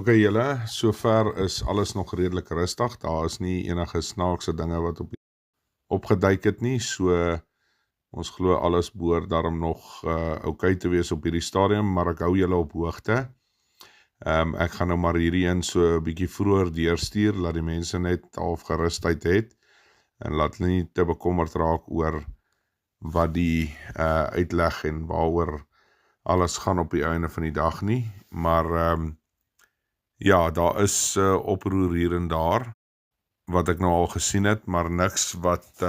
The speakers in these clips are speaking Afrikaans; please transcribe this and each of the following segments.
Okay julle, sover is alles nog redelik rustig. Daar is nie enige snaakse dinge wat opgeduik het nie, so ons glo alles behoort daarom nog okay te wees op hierdie stadium, maar ek hou julle op hoogte. Ek gaan nou maar hierheen so 'n bietjie vroeër deurstuur, laat die mense net half gerustheid het, en laat hulle nie te bekommerd raak oor wat die uitleg en waaroor alles gaan op die einde van die dag nie, maar ja, daar is oproer hier en daar, wat ek nou al gesien het, maar niks wat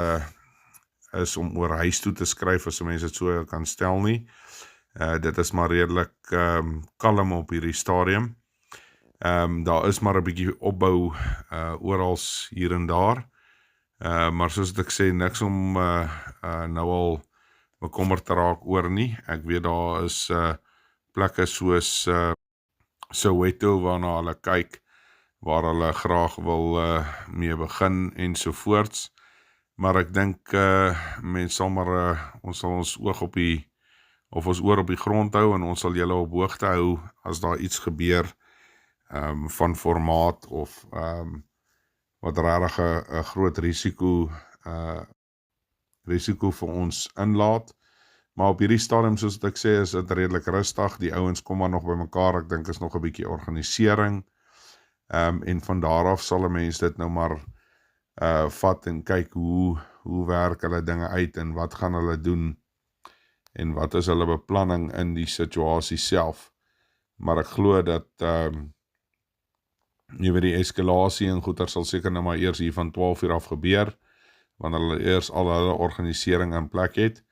is om oor huis toe te skryf, as mense dit so kan stel nie. Dit is maar redelik kalm op hierdie stadium. Daar is maar 'n bietjie opbou orals hier en daar, maar soos ek sê, niks om nou al bekommerd te raak oor nie. Ek weet daar is plekke soos Soweto waarna hulle kyk, waar hulle graag wil mee begin ensovoorts, maar ek dink mens sal maar ons sal ons oog op ons oor op die grond hou, en ons sal julle op hoogte hou as daar iets gebeur van formaat of wat regtig 'n groot risiko vir ons inlaat. Maar op hierdie stadium, soos ek sê, is dit redelik rustig. Die ouens kom maar nog by mekaar. Ek dink is nog 'n bietjie organisering. En van daar af sal 'n mens dit nou maar vat en kyk hoe werk hulle dinge uit en wat gaan hulle doen en wat is hulle beplanning in die situasie self. Maar ek glo dat jy weet, die eskalasie en goeie sal seker nou maar eers hier van 12 uur af gebeur, wanneer hulle eers al hulle organisering in plek het.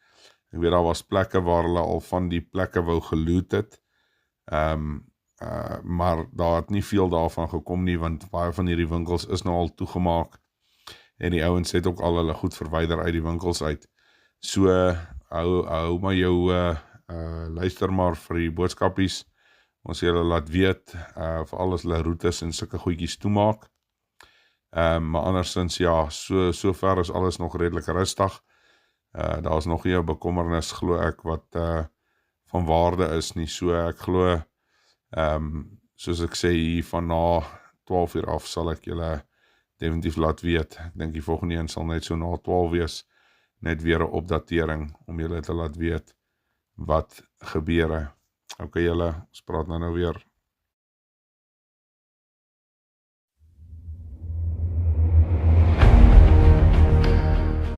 Ek weet daar was plekke waar hulle al van die plekke wou geloot het, maar daar het nie veel daarvan gekom nie, want baie van hierdie winkels is nou al toegemaak, en die ouens het ook al hulle goed verwyder uit die winkels uit. So, hou maar jou, luister maar vir die boodskapies, ons julle laat weet, vir alles hulle routes en sulke goedjies toemaak. Maar andersins, ja, so ver is alles nog redelik rustig. Daar is nog nie 'n bekommernis, glo ek, wat van waarde is nie. So ek glo, soos ek sê, hier van na 12 uur af sal ek julle definitief laat weet. Ek dink die volgende een sal net so na 12 wees, net weer 'n opdatering om julle te laat weet wat gebeure. Okay julle, ons praat nou weer.